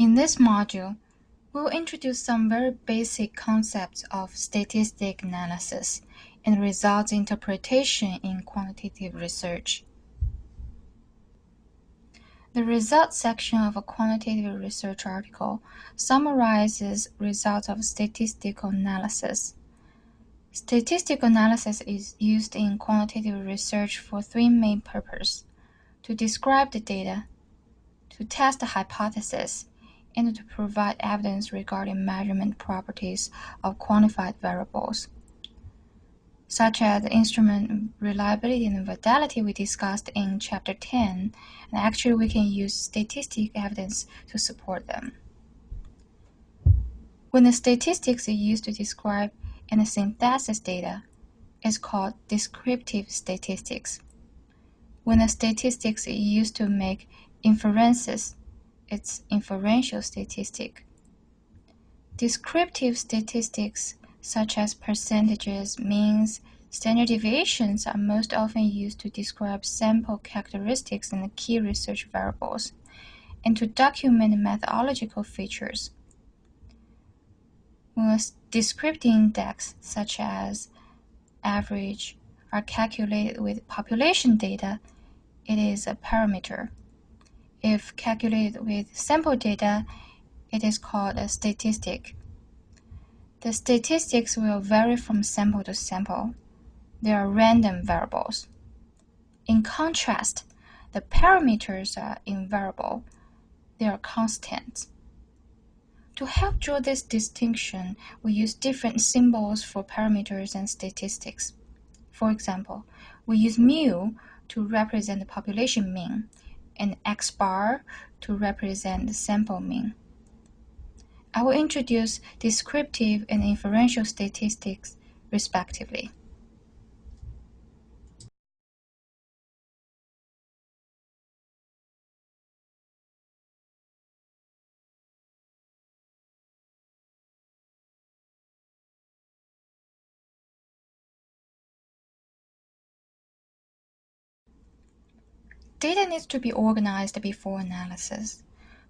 In this module, we'll introduce some very basic concepts of statistic analysis and results interpretation in quantitative research. The results section of a quantitative research article summarizes results of statistical analysis. Statistical analysis is used in quantitative research for three main purposes: to describe the data, to test the hypothesis, and to provide evidence regarding measurement properties of quantified variables, such as the instrument reliability and fidelity we discussed in Chapter 10, and actually we can use statistic evidence to support them. When the statistics is used to describe and synthesize data, it's called descriptive statistics. When the statistics is used to make inferences, it's inferential statistic. Descriptive statistics, such as percentages, means, standard deviations, are most often used to describe sample characteristics and key research variables, and to document methodological features. When a descriptive index, such as average, are calculated with population data, it is a parameter. If calculated with sample data, it is called a statistic. The statistics will vary from sample to sample. They are random variables. In contrast, the parameters are invariable. They are constants. To help draw this distinction, we use different symbols for parameters and statistics. For example, we use mu to represent the population mean and x bar to represent the sample mean. I will introduce descriptive and inferential statistics respectively. Data needs to be organized before analysis.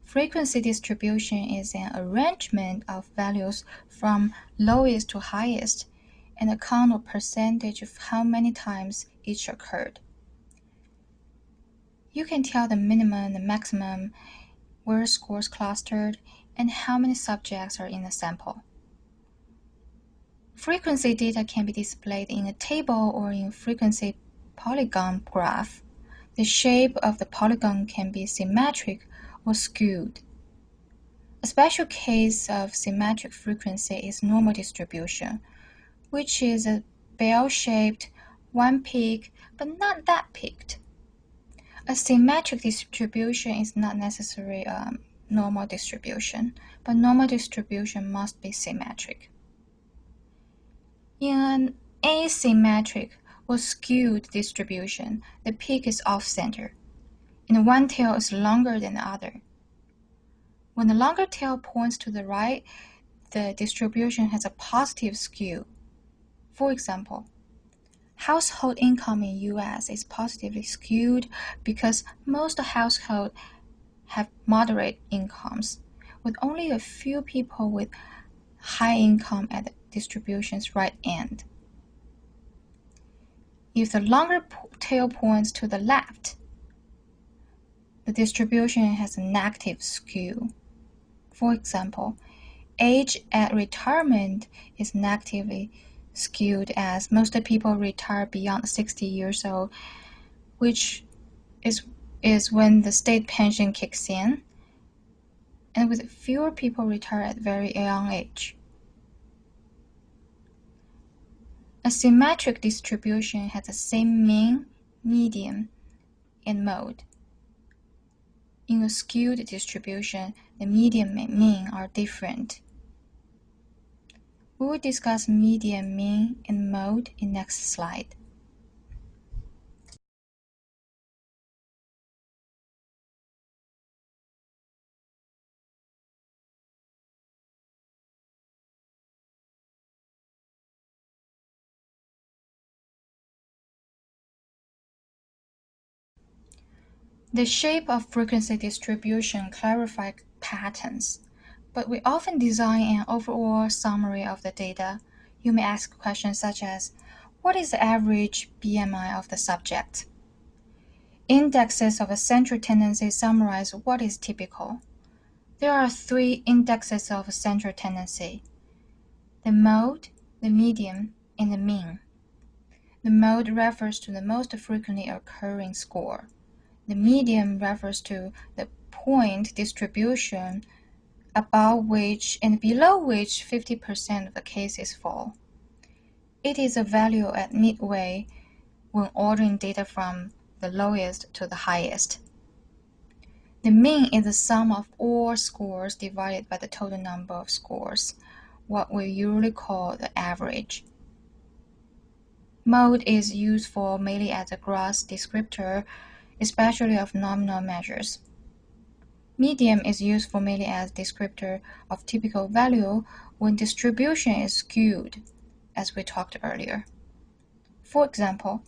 Frequency distribution is an arrangement of values from lowest to highest and a count or percentage of how many times each occurred. You can tell the minimum and maximum, where scores clustered, and how many subjects are in the sample. Frequency data can be displayed in a table or in a frequency polygon graph. The shape of the polygon can be symmetric or skewed. A special case of symmetric frequency is normal distribution, which is a bell-shaped, one peak, but not that peaked. A symmetric distribution is not necessarily a normal distribution, but normal distribution must be symmetric. In an asymmetric or skewed distribution, the peak is off-center, and one tail is longer than the other. When the longer tail points to the right, the distribution has a positive skew. For example, household income in U.S. is positively skewed because most households have moderate incomes, with only a few people with high income at the distribution's right end. If the longer tail points to the left, the distribution has a negative skew. For example, age at retirement is negatively skewed as most people retire beyond 60 years old, which is when the state pension kicks in, and with fewer people retire at very young age. A symmetric distribution has the same mean, median, and mode. In a skewed distribution, the median and mean are different. We will discuss median, mean, and mode in next slide. The shape of frequency distribution clarifies patterns, but we often design an overall summary of the data. You may ask questions such as, what is the average BMI of the subject? Indexes of a central tendency summarize what is typical. There are 3 indexes of a central tendency: the mode, the median, and the mean. The mode refers to the most frequently occurring score. The median refers to the point distribution above which and below which 50% of the cases fall. It is a value at midway when ordering data from the lowest to the highest. The mean is the sum of all scores divided by the total number of scores, what we usually call the average. Mode is useful mainly as a gross descriptor, especially of nominal measures. Median is useful mainly as a descriptor of typical value when distribution is skewed, as we talked earlier. For example,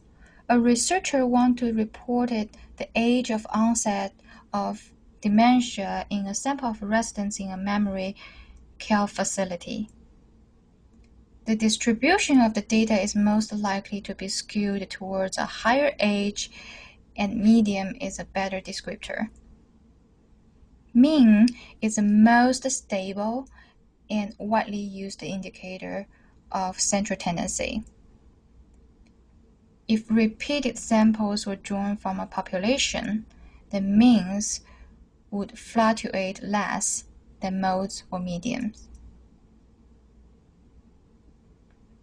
a researcher wants to report the age of onset of dementia in a sample of residents in a memory care facility. The distribution of the data is most likely to be skewed towards a higher age, and median is a better descriptor. Mean is the most stable and widely used indicator of central tendency. If repeated samples were drawn from a population, the means would fluctuate less than modes or medians.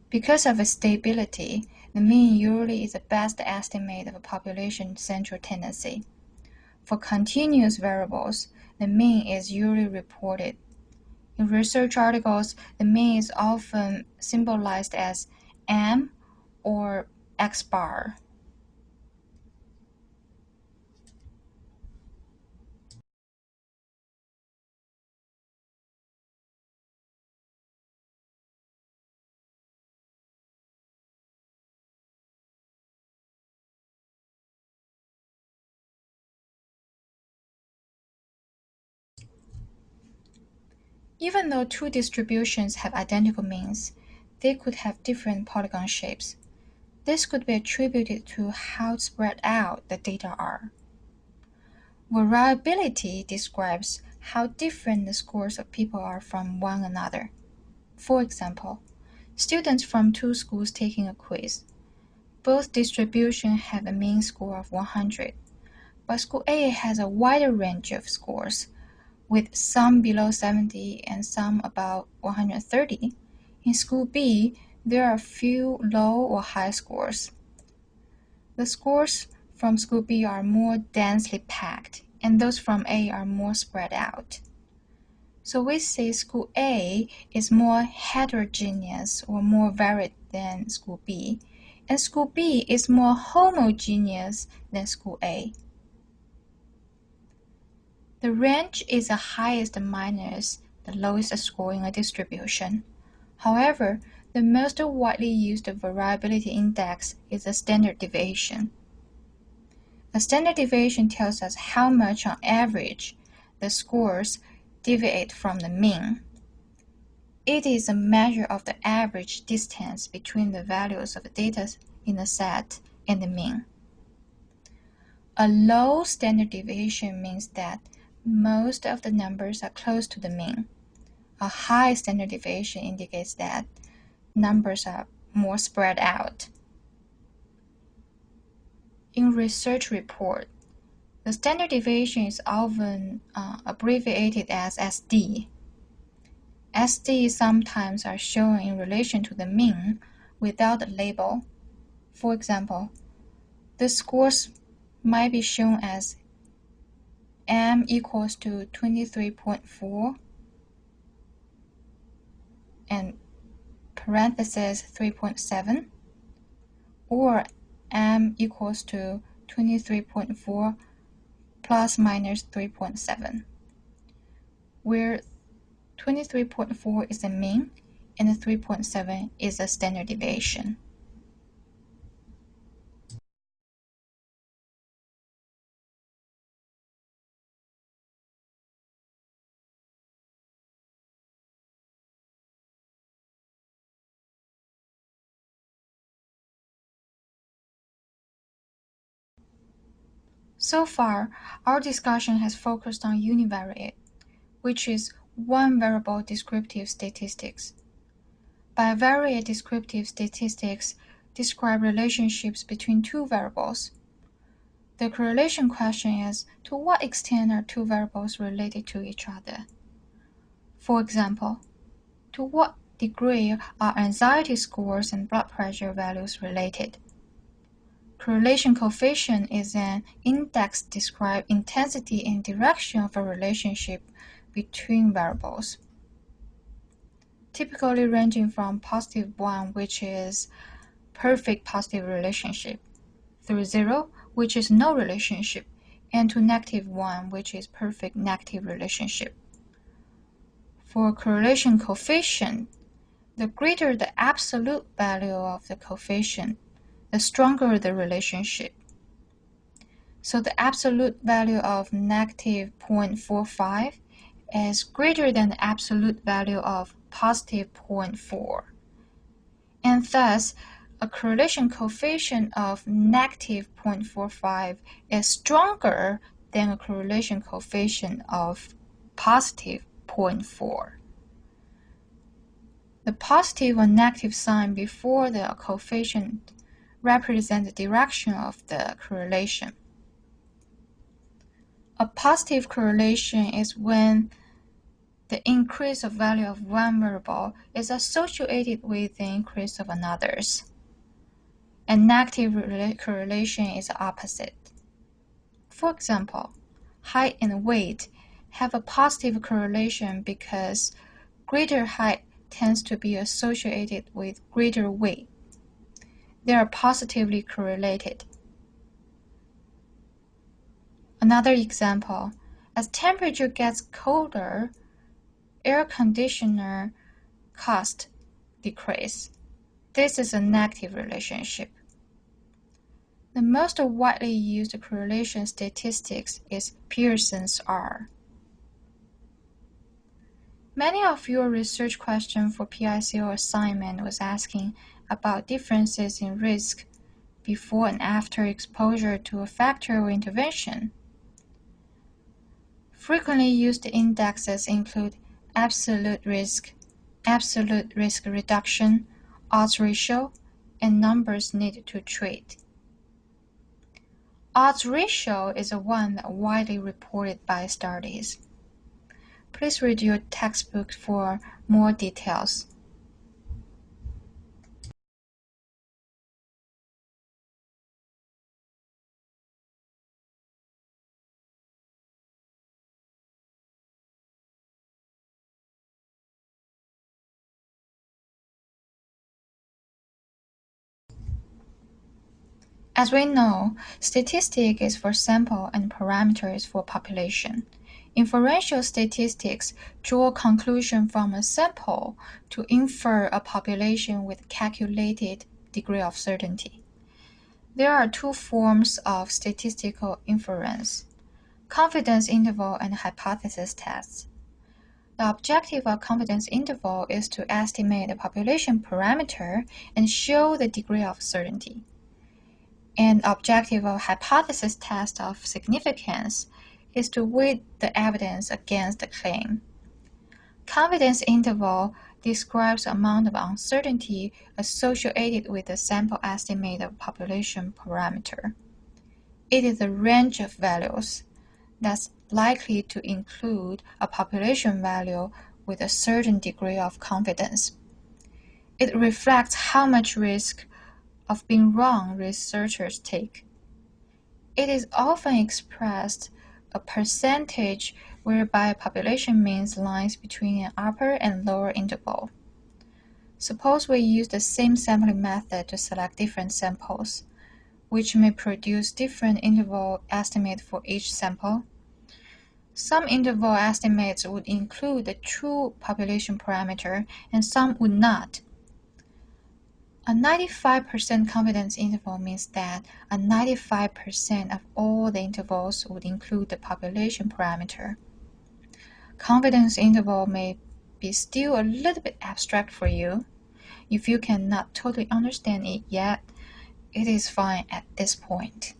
Because of its stability, the mean usually is the best estimate of a population central tendency. For continuous variables, the mean is usually reported. In research articles, the mean is often symbolized as M or X bar. Even though 2 distributions have identical means, they could have different polygon shapes. This could be attributed to how spread out the data are. Variability describes how different the scores of people are from one another. For example, students from 2 schools taking a quiz. Both distributions have a mean score of 100, but School A has a wider range of scores, with some below 70 and some about 130. In School B, there are few low or high scores. The scores from School B are more densely packed, and those from A are more spread out. So we say School A is more heterogeneous or more varied than School B, and School B is more homogeneous than School A. The range is the highest minus the lowest score in a distribution. However, the most widely used variability index is the standard deviation. A standard deviation tells us how much on average the scores deviate from the mean. It is a measure of the average distance between the values of the data in the set and the mean. A low standard deviation means that most of the numbers are close to the mean. A high standard deviation indicates that numbers are more spread out. In research report, the standard deviation is often abbreviated as SD. SD sometimes are shown in relation to the mean without a label. For example, the scores might be shown as M equals to 23.4 and parentheses 3.7, or M equals to 23.4 plus minus 3.7, where 23.4 is the mean and 3.7 is the standard deviation. So far, our discussion has focused on univariate, which is one variable descriptive statistics. Bivariate descriptive statistics describe relationships between two variables. The correlation question is, to what extent are two variables related to each other? For example, to what degree are anxiety scores and blood pressure values related? Correlation coefficient is an index to describe intensity and direction of a relationship between variables, typically ranging from +1, which is perfect positive relationship, through 0, which is no relationship, and to -1, which is perfect negative relationship. For correlation coefficient, the greater the absolute value of the coefficient, the stronger the relationship. So the absolute value of -0.45 is greater than the absolute value of +0.4. And thus, a correlation coefficient of -0.45 is stronger than a correlation coefficient of +0.4. The positive or negative sign before the coefficient represents the direction of the correlation. A positive correlation is when the increase of value of one variable is associated with the increase of another's. A negative correlation is the opposite. For example, height and weight have a positive correlation because greater height tends to be associated with greater weight. They are positively correlated. Another example, as temperature gets colder, air conditioner cost decrease. This is a negative relationship. The most widely used correlation statistics is Pearson's R. Many of your research questions for PICO assignment was asking about differences in risk before and after exposure to a factor or intervention. Frequently used indexes include absolute risk reduction, odds ratio, and numbers needed to treat. Odds ratio is the one widely reported by studies. Please read your textbook for more details. As we know, statistic is for sample and parameter is for population. Inferential statistics draw a conclusion from a sample to infer a population with calculated degree of certainty. There are two forms of statistical inference: confidence interval and hypothesis tests. The objective of confidence interval is to estimate the population parameter and show the degree of certainty. An objective of hypothesis test of significance is to weigh the evidence against the claim. Confidence interval describes the amount of uncertainty associated with the sample estimate of population parameter. It is a range of values that's likely to include a population value with a certain degree of confidence. It reflects how much risk of being wrong researchers take. It is often expressed a percentage whereby population means lies between an upper and lower interval. Suppose we use the same sampling method to select different samples, which may produce different interval estimates for each sample. Some interval estimates would include the true population parameter and some would not. A 95% confidence interval means that a 95% of all the intervals would include the population parameter. Confidence interval may be still a little bit abstract for you. If you cannot totally understand it yet, it is fine at this point.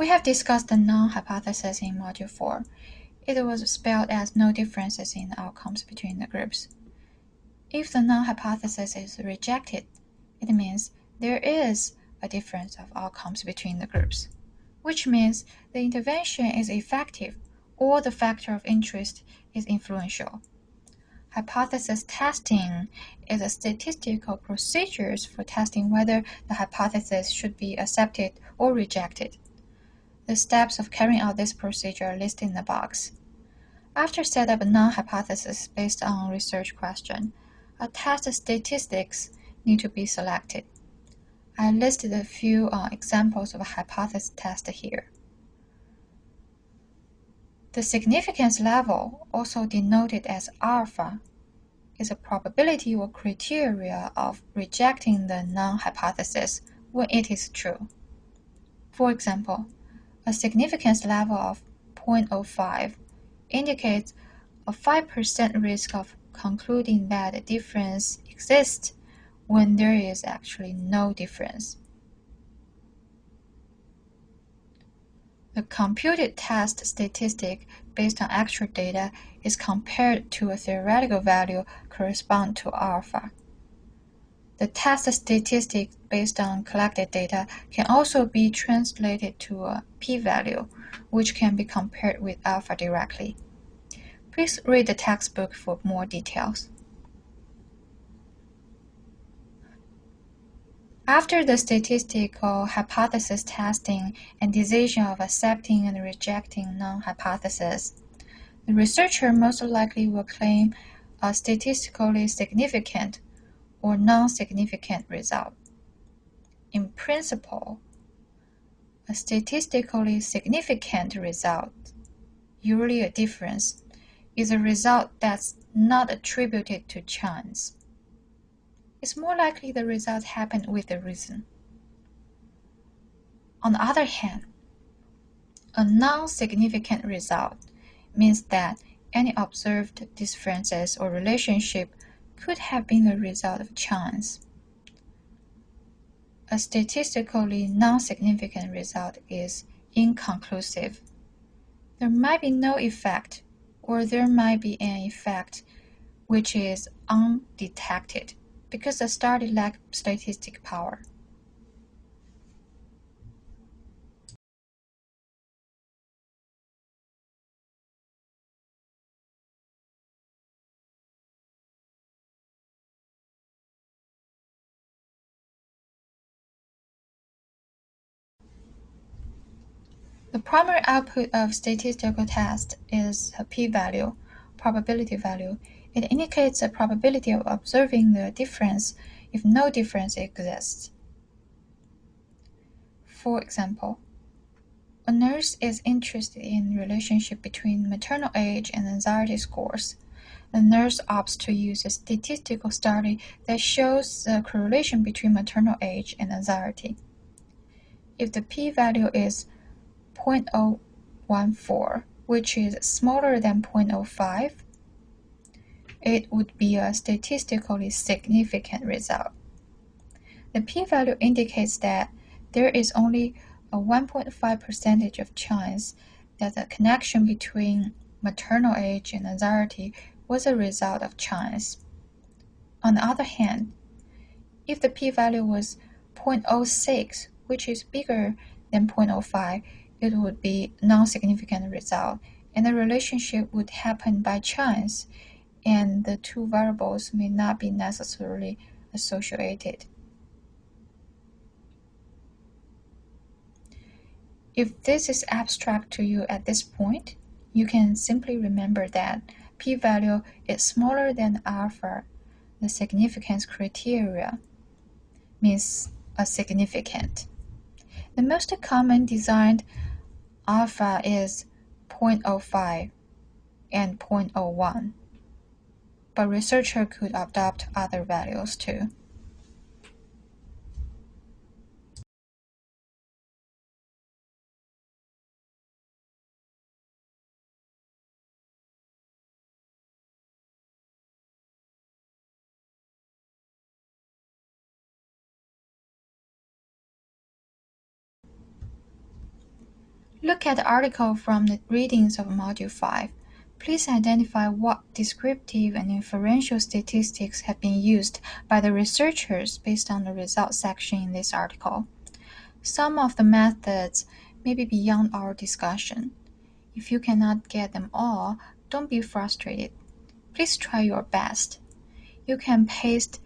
We have discussed the null hypothesis in Module 4. It was spelled as no differences in the outcomes between the groups. If the null hypothesis is rejected, it means there is a difference of outcomes between the groups, which means the intervention is effective or the factor of interest is influential. Hypothesis testing is a statistical procedure for testing whether the hypothesis should be accepted or rejected. The steps of carrying out this procedure are listed in the box. After set up a null hypothesis based on research question, a test statistics need to be selected. I listed a few examples of a hypothesis test here. The significance level, also denoted as alpha, is a probability or criteria of rejecting the null hypothesis when it is true. For example, a significance level of 0.05 indicates a 5% risk of concluding that a difference exists when there is actually no difference. The computed test statistic based on actual data is compared to a theoretical value corresponding to alpha. The test statistic based on collected data can also be translated to a p-value, which can be compared with alpha directly. Please read the textbook for more details. After the statistical hypothesis testing and decision of accepting and rejecting null hypothesis, the researcher most likely will claim a statistically significant or non-significant result. In principle, a statistically significant result, usually a difference, is a result that's not attributed to chance. It's more likely the result happened with a reason. On the other hand, a non-significant result means that any observed differences or relationship could have been the result of chance. A statistically non-significant result is inconclusive. There might be no effect, or there might be an effect which is undetected because the study lacks statistic power. The primary output of statistical test is a p-value, probability value. It indicates the probability of observing the difference if no difference exists. For example, a nurse is interested in the relationship between maternal age and anxiety scores. The nurse opts to use a statistical study that shows the correlation between maternal age and anxiety. If the p-value is 0.014, which is smaller than 0.05, it would be a statistically significant result. The p-value indicates that there is only a 1.5% of chance that the connection between maternal age and anxiety was a result of chance. On the other hand, if the p-value was 0.06, which is bigger than 0.05, it would be a non-significant result, and the relationship would happen by chance, and the two variables may not be necessarily associated. If this is abstract to you at this point, you can simply remember that p-value is smaller than alpha. The significance criteria means a significant. The most common designed alpha is 0.05 and 0.01, but researchers could adopt other values too. Look at the article from the readings of Module 5. Please identify what descriptive and inferential statistics have been used by the researchers based on the results section in this article. Some of the methods may be beyond our discussion. If you cannot get them all, don't be frustrated. Please try your best. You can paste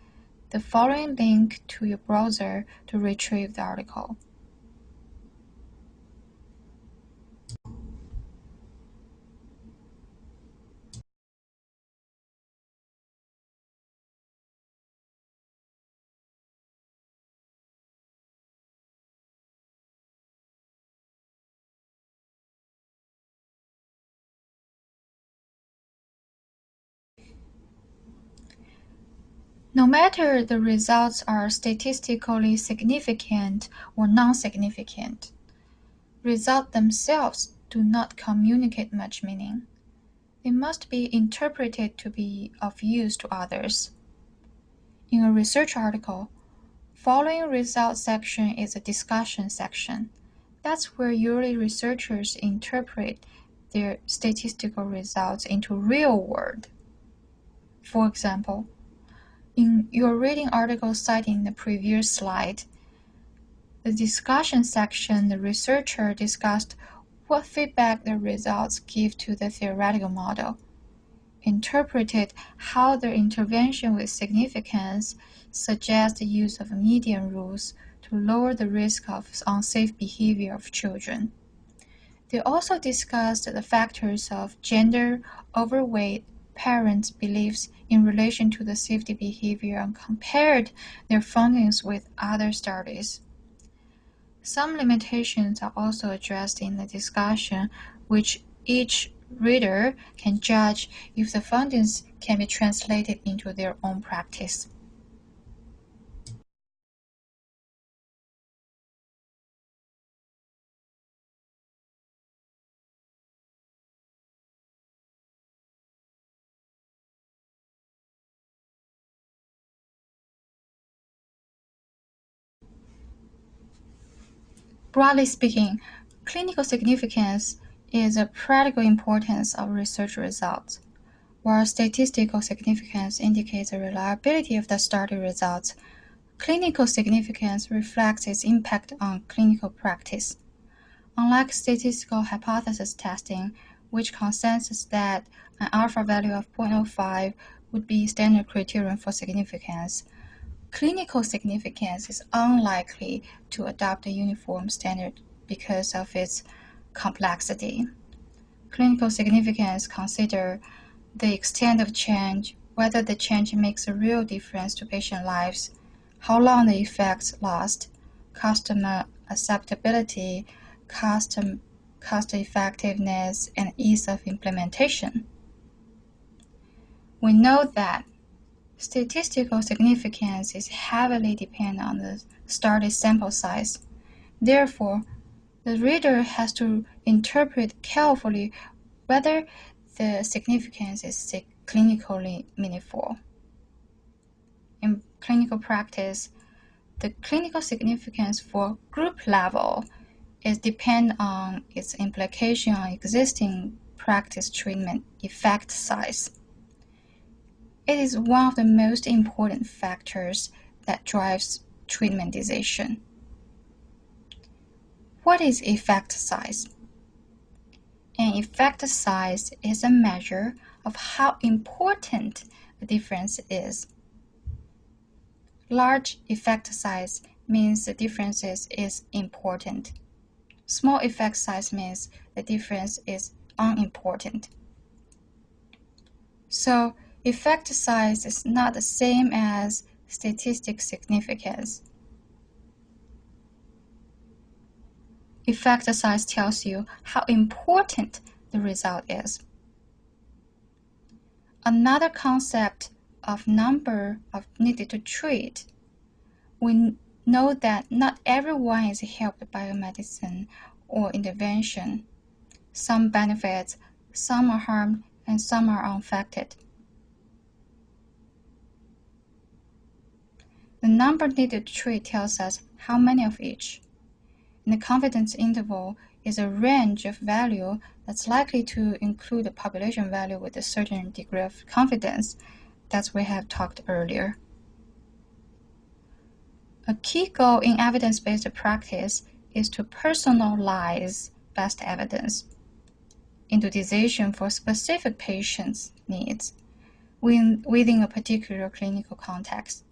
the following link to your browser to retrieve the article. No matter the results are statistically significant or non-significant, results themselves do not communicate much meaning. They must be interpreted to be of use to others. In a research article, following results section is a discussion section. That's where usually researchers interpret their statistical results into real world. For example, in your reading article cited in the previous slide, the discussion section, the researcher discussed what feedback the results give to the theoretical model, interpreted how their intervention with significance suggests the use of median rules to lower the risk of unsafe behavior of children. They also discussed the factors of gender, overweight, parents' beliefs in relation to the safety behavior and compared their findings with other studies. Some limitations are also addressed in the discussion, which each reader can judge if the findings can be translated into their own practice. Broadly speaking, clinical significance is the practical importance of research results, while statistical significance indicates the reliability of the study results. Clinical significance reflects its impact on clinical practice. Unlike statistical hypothesis testing, which consensus that an alpha value of 0.05 would be standard criterion for significance, clinical significance is unlikely to adopt a uniform standard because of its complexity. Clinical significance considers the extent of change, whether the change makes a real difference to patient lives, how long the effects last, customer acceptability, cost effectiveness, and ease of implementation. We know that statistical significance is heavily dependent on the study sample size. Therefore, the reader has to interpret carefully whether the significance is clinically meaningful. In clinical practice, the clinical significance for group level is depend on its implication on existing practice treatment effect size. It is one of the most important factors that drives treatment decision. What is effect size? An effect size is a measure of how important a difference is. Large effect size means the difference is important. Small effect size means the difference is unimportant. So, effect size is not the same as statistic significance. Effect size tells you how important the result is. Another concept of number of needed to treat. We know that not everyone is helped by a medicine or intervention. Some benefit, some are harmed, and some are unaffected. The number needed to treat tells us how many of each, and the confidence interval is a range of value that's likely to include a population value with a certain degree of confidence that we have talked earlier. A key goal in evidence-based practice is to personalize best evidence individualization for specific patients' needs within a particular clinical context.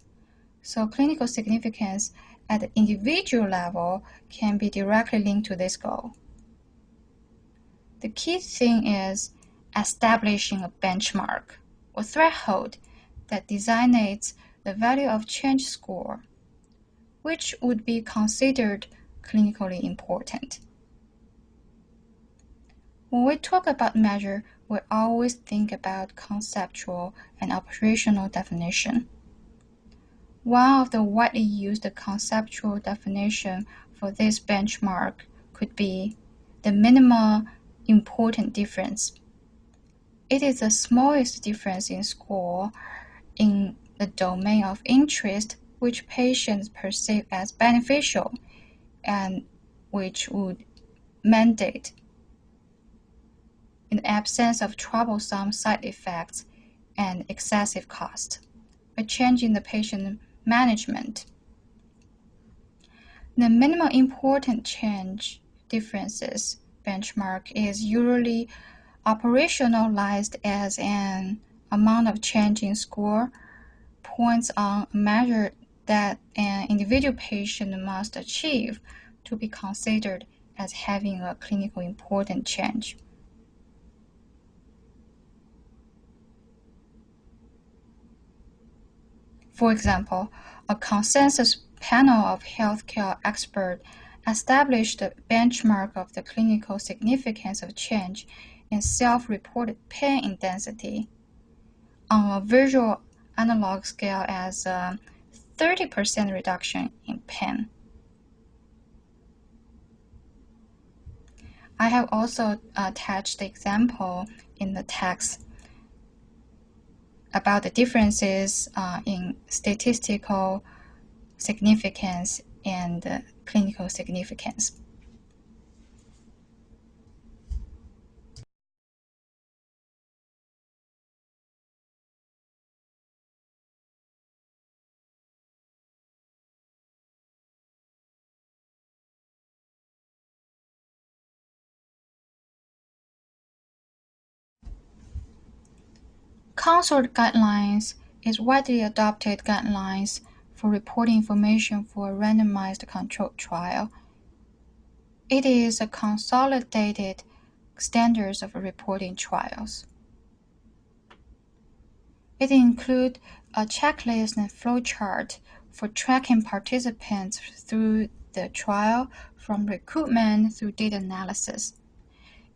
So clinical significance at the individual level can be directly linked to this goal. The key thing is establishing a benchmark or threshold that designates the value of change score, which would be considered clinically important. When we talk about measure, we always think about conceptual and operational definition. One of the widely used conceptual definition for this benchmark could be the minimal important difference. It is the smallest difference in score in the domain of interest which patients perceive as beneficial and which would mandate, in the absence of troublesome side effects and excessive cost, a change in the patient management. The minimal important change differences benchmark is usually operationalized as an amount of change in score points on a measure that an individual patient must achieve to be considered as having a clinically important change. For example, a consensus panel of healthcare experts established a benchmark of the clinical significance of change in self-reported pain intensity on a visual analog scale as a 30% reduction in pain. I have also attached the example in the text about the differences in statistical significance and clinical significance. CONSORT guidelines is widely adopted guidelines for reporting information for a randomized controlled trial. It is a consolidated standards of reporting trials. It includes a checklist and flowchart for tracking participants through the trial from recruitment through data analysis.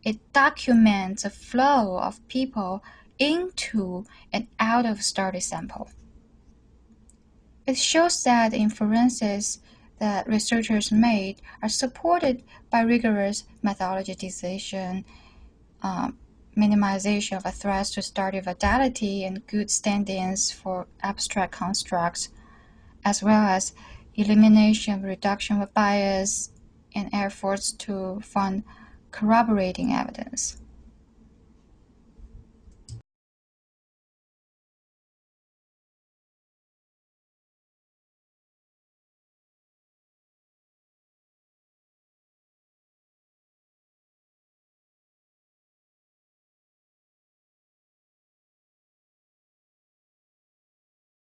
It documents the flow of people into and out of study sample. It shows that the inferences that researchers made are supported by rigorous methodology decision, minimization of threats to study validity, and good standings for abstract constructs, as well as elimination of reduction of bias and efforts to find corroborating evidence.